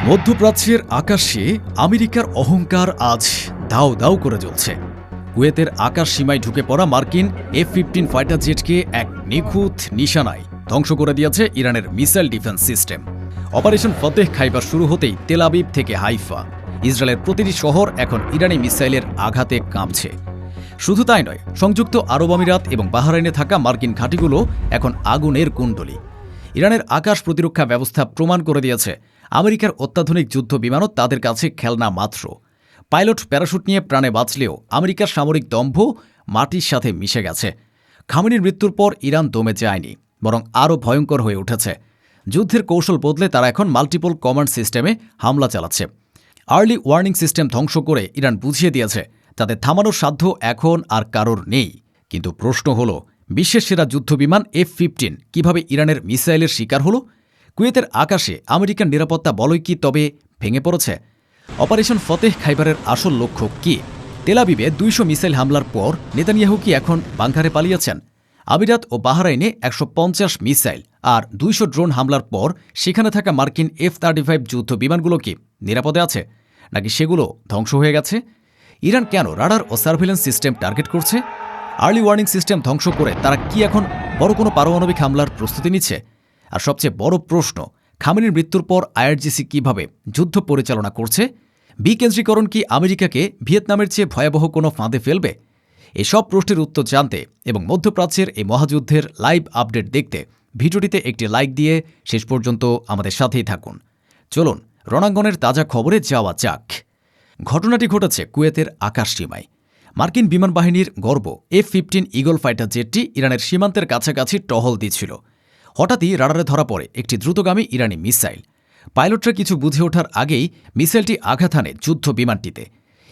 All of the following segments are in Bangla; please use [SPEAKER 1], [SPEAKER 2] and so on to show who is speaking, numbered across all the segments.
[SPEAKER 1] মধ্যপ্রাচ্যের আকাশে আমেরিকার অহংকার আজ দাউ দাউ করে জ্বলছে। কুয়েতের আকাশ সীমায় ঢুকে পড়া মার্কিন F-15 ফাইটার জেটকে এক নিখুঁত নিশানায় ধ্বংস করে দিয়েছে ইরানের missile defence system. Operation Fateh Khaibar শুরু হতেই তেল আবিব থেকে হাইফা, ইসরায়েলের প্রতিটি শহর এখন ইরানি মিসাইলের আঘাতে কাঁপছে। শুধু তাই নয়, সংযুক্ত আরব আমিরাত এবং বাহরাইনে থাকা মার্কিন ঘাঁটিগুলো এখন আগুনের কুণ্ডলী। ইরানের আকাশ প্রতিরক্ষা ব্যবস্থা প্রমাণ করে দিয়েছে আমেরিকার অত্যাধুনিক যুদ্ধ বিমানও তাদের কাছে খেলনা মাত্র। পাইলট প্যারাশুট নিয়ে প্রাণে বাঁচলেও আমেরিকার সামরিক দম্ভ মাটির সাথে মিশে গেছে। খামেনির মৃত্যুর পর ইরান দমে যায়নি, বরং আরও ভয়ঙ্কর হয়ে উঠেছে। যুদ্ধের কৌশল বদলে তারা এখন মাল্টিপল কমান্ড সিস্টেমে হামলা চালাচ্ছে। আর্লি ওয়ার্নিং সিস্টেম ধ্বংস করে ইরান বুঝিয়ে দিয়েছে তাদের থামানোর সাধ্য এখন আর কারোর নেই। কিন্তু প্রশ্ন হল, বিশ্বের সেরা যুদ্ধবিমান F-15 কিভাবে ইরানের মিসাইলের শিকার হল? কুয়েতের আকাশে আমেরিকার নিরাপত্তা বলয় কি তবে ভেঙে পড়েছে? অপারেশন ফতেহ খাইবারের আসল লক্ষ্য কি? তেল আবিবে 200 মিসাইল হামলার পর নেতানিয়াহু কি এখন বাংকারে পালিয়েছেন? আমিরাত ও বাহরাইনে 150 মিসাইল আর 200 ড্রোন হামলার পর সেখানে থাকা মার্কিন F-35 যুদ্ধ বিমানগুলো কি নিরাপদে আছে, নাকি সেগুলো ধ্বংস হয়ে গেছে? ইরান কেন রাডার ও সার্ভেলেন্স সিস্টেম টার্গেট করছে? আর্লি ওয়ার্নিং সিস্টেম ধ্বংস করে তারা কি এখন বড় কোনো পারমাণবিক হামলার প্রস্তুতি নিচ্ছে? আর সবচেয়ে বড় প্রশ্ন, খামেনির মৃত্যুর পর IRGC কিভাবে যুদ্ধ পরিচালনা করছে? বিকেন্দ্রীকরণ কি আমেরিকাকে ভিয়েতনামের চেয়ে ভয়াবহ কোনো ফাঁদে ফেলবে? এসব প্রশ্নের উত্তর জানতে এবং মধ্যপ্রাচ্যের এই মহাযুদ্ধের লাইভ আপডেট দেখতে ভিডিওটিতে একটি লাইক দিয়ে শেষ পর্যন্ত আমাদের সাথেই থাকুন। চলুন রণাঙ্গনের তাজা খবরে যাওয়া যাক। ঘটনাটি ঘটেছে কুয়েতের আকাশ সীমায়। মার্কিন বিমান বাহিনীর গর্ব F-15 ঈগল ফাইটার জেটটি ইরানের সীমান্তের কাছাকাছি টহল দিচ্ছিল। হঠাৎই রাডারে ধরা পড়ে একটি দ্রুতগামী ইরানি মিসাইল। পাইলটরা কিছু বুঝে ওঠার আগেই মিসাইলটি আঘাত হানে যুদ্ধ বিমানটিতে।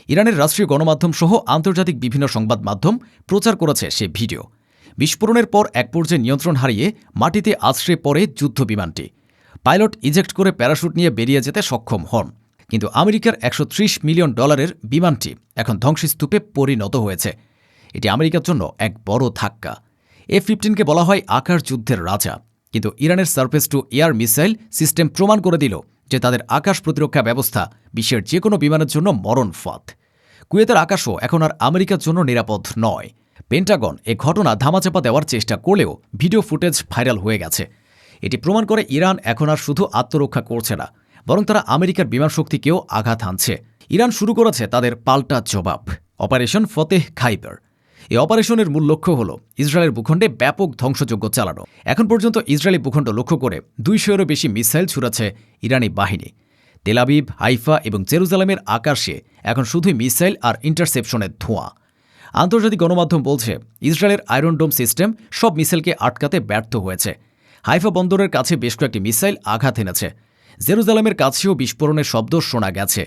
[SPEAKER 1] ইরানের রাষ্ট্রীয় গণমাধ্যম সহ আন্তর্জাতিক বিভিন্ন সংবাদ মাধ্যম প্রচার করেছে সে ভিডিও। বিস্ফোরণের পর এক পর্যায়ে নিয়ন্ত্রণ হারিয়ে মাটিতে আছড়ে পড়ে যুদ্ধ বিমানটি। পাইলট ইজেক্ট করে প্যারাশুট নিয়ে বেরিয়ে যেতে সক্ষম হন। কিন্তু আমেরিকার $130 মিলিয়ন বিমানটি এখন ধ্বংসস্তূপে পরিণত হয়েছে। এটি আমেরিকার জন্য এক বড় ধাক্কা। F-15কে বলা হয় আকাশ যুদ্ধের রাজা, কিন্তু ইরানের surface two air missile system প্রমাণ করে দিল যে তাদের আকাশ প্রতিরক্ষা ব্যবস্থা বিশ্বের যে কোনো বিমানের জন্য মরণ ফাঁদ। কুয়েতের আকাশও এখন আর আমেরিকার জন্য নিরাপদ নয়। পেন্টাগন এ ঘটনা ধামাচাপা দেওয়ার চেষ্টা করলেও ভিডিও ফুটেজ ভাইরাল হয়ে গেছে। এটি প্রমাণ করে ইরান এখন আর শুধু আত্মরক্ষা করছে না, বরং তারা আমেরিকার বিমান শক্তিকেও আঘাত হানছে। ইরান শুরু করেছে তাদের পাল্টা জবাব, অপারেশন ফতেহ খাইবার। এই অপারেশনের মূল লক্ষ্য হল ইসরায়েলের ভূখণ্ডে ব্যাপক ধ্বংসযজ্ঞ চালানো। এখন পর্যন্ত ইসরায়েলি ভূখণ্ড লক্ষ্য করে 200-এরও বেশি মিসাইল ছুড়েছে ইরানি বাহিনী। তেল আবিব, হাইফা এবং জেরুজালেমের আকাশে এখন শুধুই মিসাইল আর ইন্টারসেপশনের ধোঁয়া। আন্তর্জাতিক গণমাধ্যম বলছে ইসরায়েলের আয়রন ডোম সিস্টেম সব মিসাইলকে আটকাতে ব্যর্থ হয়েছে। হাইফা বন্দরের কাছে বেশ কয়েকটি মিসাইল আঘাত এনেছে। জেরুজালেমের কাছেও বিস্ফোরণের শব্দ শোনা গেছে।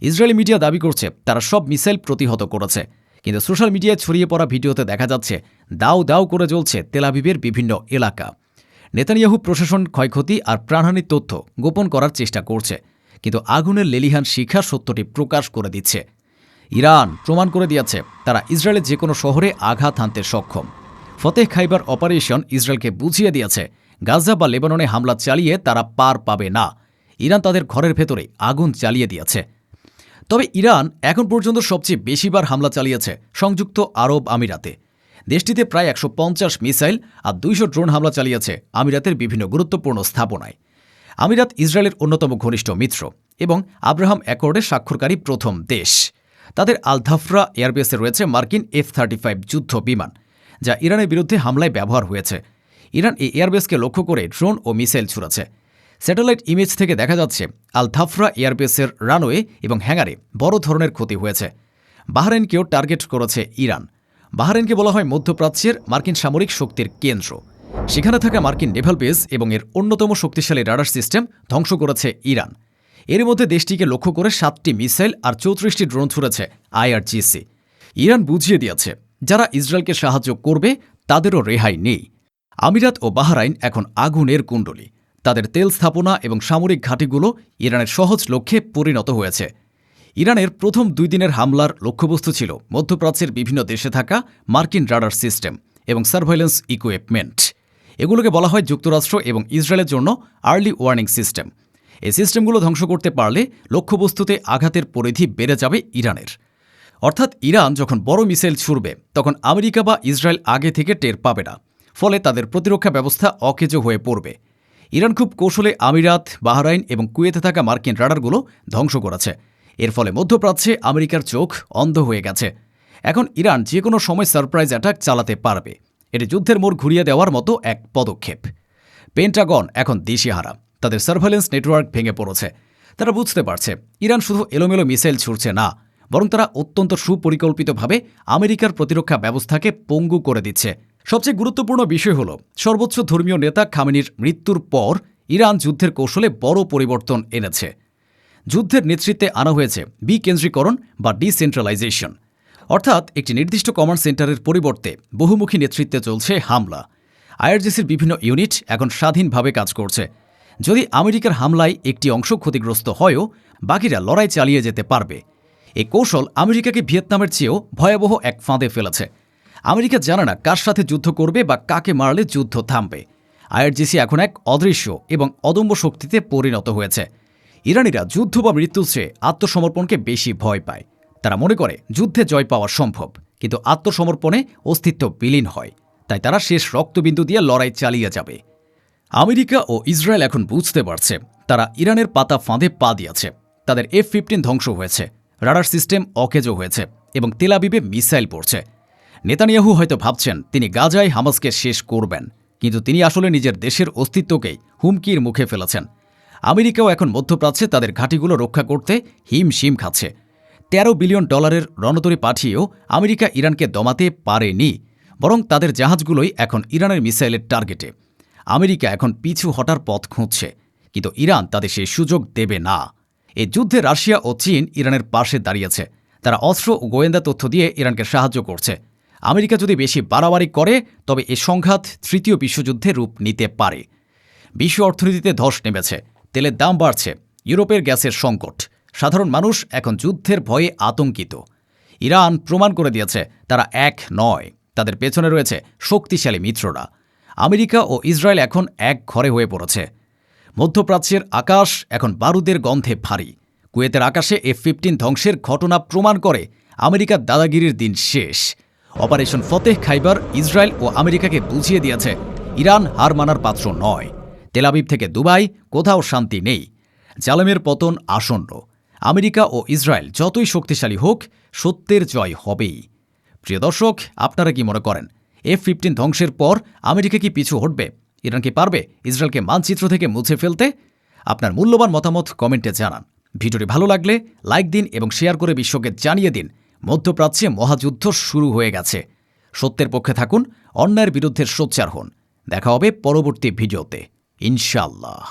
[SPEAKER 1] ইসরায়েলি মিডিয়া দাবি করছে তারা সব মিসাইল প্রতিহত করেছে, কিন্তু সোশ্যাল মিডিয়ায় ছড়িয়ে পড়া ভিডিওতে দেখা যাচ্ছে দাউ দাউ করে জ্বলছে তেল আবিবের বিভিন্ন এলাকা। নেতানিয়াহু প্রশাসন ক্ষয়ক্ষতি আর প্রাণহানির তথ্য গোপন করার চেষ্টা করছে, কিন্তু আগুনের লেলিহান শিখা সত্যটি প্রকাশ করে দিচ্ছে। ইরান প্রমাণ করে দিয়েছে তারা ইসরায়েলের যে কোনো শহরে আঘাত হানতে সক্ষম। ফতেহ খাইবার অপারেশন ইসরায়েলকে বুঝিয়ে দিয়েছে গাজা বা লেবাননে হামলা চালিয়ে তারা পার পাবে না। ইরান তাদের ঘরের ভেতরে আগুন জ্বালিয়ে দিয়েছে। তবে ইরান এখন পর্যন্ত সবচেয়ে বেশিবার হামলা চালিয়েছে সংযুক্ত আরব আমিরাতে। দেশটিতে প্রায় 150 মিসাইল আর 200 ড্রোন হামলা চালিয়েছে আমিরাতের বিভিন্ন গুরুত্বপূর্ণ স্থাপনায়। আমিরাত ইসরায়েলের অন্যতম ঘনিষ্ঠ মিত্র এবং আব্রাহাম অ্যাকর্ডে স্বাক্ষরকারী প্রথম দেশ। তাদের আল ধাফরা এয়ারবেসে রয়েছে মার্কিন F-35 যুদ্ধ বিমান, যা ইরানের বিরুদ্ধে হামলায় ব্যবহার হয়েছে। ইরান এই এয়ারবেসকে লক্ষ্য করে ড্রোন ও মিসাইল ছুড়েছে। স্যাটেলাইট ইমেজ থেকে দেখা যাচ্ছে আল ধাফরা এয়ারবেসের রানওয়ে এবং হ্যাঙ্গারে বড় ধরনের ক্ষতি হয়েছে। বাহরাইনকেও টার্গেট করেছে ইরান। বাহরাইনকে বলা হয় মধ্যপ্রাচ্যের মার্কিন সামরিক শক্তির কেন্দ্র। সেখানে থাকা মার্কিন নেভাল বেস এবং এর অন্যতম শক্তিশালী রাডার সিস্টেম ধ্বংস করেছে ইরান। এর মধ্যে দেশটিকে লক্ষ্য করে 7টি মিসাইল আর 34টি ড্রোন ছুড়েছে IRGC। ইরান বুঝিয়ে দিয়েছে যারা ইসরায়েলকে সাহায্য করবে তাদেরও রেহাই নেই। আমিরাত ও বাহরাইন এখন আগুনের কুণ্ডলী। তাদের তেল স্থাপনা এবং সামরিক ঘাঁটিগুলো ইরানের সহজ লক্ষ্যে পরিণত হয়েছে। ইরানের প্রথম 2 দিনের হামলার লক্ষ্যবস্তু ছিল মধ্যপ্রাচ্যের বিভিন্ন দেশে থাকা মার্কিন রাডার সিস্টেম এবং সার্ভেলেন্স ইকুইপমেন্ট। এগুলোকে বলা হয় যুক্তরাষ্ট্র এবং ইসরায়েলের জন্য আর্লি ওয়ার্নিং সিস্টেম। এই সিস্টেমগুলো ধ্বংস করতে পারলে লক্ষ্যবস্তুতে আঘাতের পরিধি বেড়ে যাবে ইরানের। অর্থাৎ ইরান যখন বড় মিসাইল ছুড়বে তখন আমেরিকা বা ইসরায়েল আগে থেকে টের পাবে না, ফলে তাদের প্রতিরক্ষা ব্যবস্থা অকেজো হয়ে পড়বে। ইরান খুব কৌশলে আমিরাত, বাহরাইন এবং কুয়েতে থাকা মার্কিন রাডারগুলো ধ্বংস করেছে। এর ফলে মধ্যপ্রাচ্যে আমেরিকার চোখ অন্ধ হয়ে গেছে। এখন ইরান যে কোনো সময় সারপ্রাইজ অ্যাটাক চালাতে পারবে। এটি যুদ্ধের মোড় ঘুরিয়ে দেওয়ার মতো এক পদক্ষেপ। পেন্টাগন এখন দিশেহারা, তাদের সার্ভেলেন্স নেটওয়ার্ক ভেঙে পড়েছে। তারা বুঝতে পারছে ইরান শুধু এলোমেলো মিসাইল ছুড়ছে না, বরং তারা অত্যন্ত সুপরিকল্পিতভাবে আমেরিকার প্রতিরক্ষা ব্যবস্থাকে পঙ্গু করে দিচ্ছে। সবচেয়ে গুরুত্বপূর্ণ বিষয় হল, সর্বোচ্চ ধর্মীয় নেতা খামেনির মৃত্যুর পর ইরান যুদ্ধের কৌশলে বড় পরিবর্তন এনেছে। যুদ্ধের নেতৃত্বে আনা হয়েছে বিকেন্দ্রীকরণ বা ডিসেন্ট্রালাইজেশন, অর্থাৎ একটি নির্দিষ্ট কমান্ড সেন্টারের পরিবর্তে বহুমুখী নেতৃত্বে চলছে হামলা। আইআরজিসির বিভিন্ন ইউনিট এখন স্বাধীনভাবে কাজ করছে। যদি আমেরিকার হামলায় একটি অংশ ক্ষতিগ্রস্ত হয়ও, বাকিরা লড়াই চালিয়ে যেতে পারবে। এই কৌশল আমেরিকাকে ভিয়েতনামের চেয়েও ভয়াবহ এক ফাঁদে ফেলেছে। আমেরিকা জানে না কার সাথে যুদ্ধ করবে বা কাকে মারলে যুদ্ধ থামবে। আইআরজিসি এখন এক অদৃশ্য এবং অদম্য শক্তিতে পরিণত হয়েছে। ইরানিরা যুদ্ধ বা মৃত্যুর চেয়ে আত্মসমর্পণকে বেশি ভয় পায়। তারা মনে করে যুদ্ধে জয় পাওয়া সম্ভব, কিন্তু আত্মসমর্পণে অস্তিত্ব বিলীন হয়। তাই তারা শেষ রক্তবিন্দু দিয়ে লড়াই চালিয়ে যাবে। আমেরিকা ও ইসরায়েল এখন বুঝতে পারছে তারা ইরানের পাতা ফাঁদে পা দিয়েছে। তাদের F-15 ধ্বংস হয়েছে, রাডার সিস্টেম অকেজো হয়েছে এবং তেল আবিবে মিসাইল পড়ছে। নেতানিয়াহু হয়তো ভাবছেন তিনি গাজায় হামাসকে শেষ করবেন, কিন্তু তিনি আসলে নিজের দেশের অস্তিত্বকেই হুমকির মুখে ফেলেছেন। আমেরিকাও এখন মধ্যপ্রাচ্যে তাদের ঘাঁটিগুলো রক্ষা করতে হিমশিম খাচ্ছে। $13 বিলিয়ন রণতরী পাঠিয়েও আমেরিকা ইরানকে দমাতে পারেনি, বরং তাদের জাহাজগুলোই এখন ইরানের মিসাইলের টার্গেটে। আমেরিকা এখন পিছু হটার পথ খুঁজছে, কিন্তু ইরান তাদের সেই সুযোগ দেবে না। এই যুদ্ধে রাশিয়া ও চীন ইরানের পাশে দাঁড়িয়েছে। তারা অস্ত্র ও গোয়েন্দা তথ্য দিয়ে ইরানকে সাহায্য করছে। আমেরিকা যদি বেশি বাড়াবাড়ি করে, তবে এ সংঘাত তৃতীয় বিশ্বযুদ্ধে রূপ নিতে পারে। বিশ্ব অর্থনীতিতে ধস নেমেছে, তেলের দাম বাড়ছে, ইউরোপের গ্যাসের সংকট। সাধারণ মানুষ এখন যুদ্ধের ভয়ে আতঙ্কিত। ইরান প্রমাণ করে দিয়েছে তারা এক নয়, তাদের পেছনে রয়েছে শক্তিশালী মিত্ররা। আমেরিকা ও ইসরায়েল এখন এক ঘরে হয়ে পড়েছে। মধ্যপ্রাচ্যের আকাশ এখন বারুদের গন্ধে ভারী। কুয়েতের আকাশে F-15 ধ্বংসের ঘটনা প্রমাণ করে আমেরিকার দাদাগিরির দিন শেষ। অপারেশন ফতেহ খাইবার ইসরায়েল ও আমেরিকাকে বুঝিয়ে দিয়েছে ইরান হার মানার পাত্র নয়। তেল আবিব থেকে দুবাই কোথাও শান্তি নেই। জালেমের পতন আসন্ন। আমেরিকা ও ইসরায়েল যতই শক্তিশালী হোক, সত্যের জয় হবেই। প্রিয় দর্শক, আপনারা কি মনে করেন F-15 ধ্বংসের পর আমেরিকা কি পিছু হটবে? ইরান কি পারবে ইসরায়েলকে মানচিত্র থেকে মুছে ফেলতে? আপনার মূল্যবান মতামত কমেন্টে জানান। ভিডিওটি ভালো লাগলে লাইক দিন এবং শেয়ার করে বিশ্বকে জানিয়ে দিন মধ্যপ্রাচ্যে মহাযুদ্ধ শুরু হয়ে গেছে। সত্যের পক্ষে থাকুন, অন্যায়ের বিরুদ্ধে সোচ্চার হন। দেখা হবে পরবর্তী ভিডিওতে, ইনশাআল্লাহ।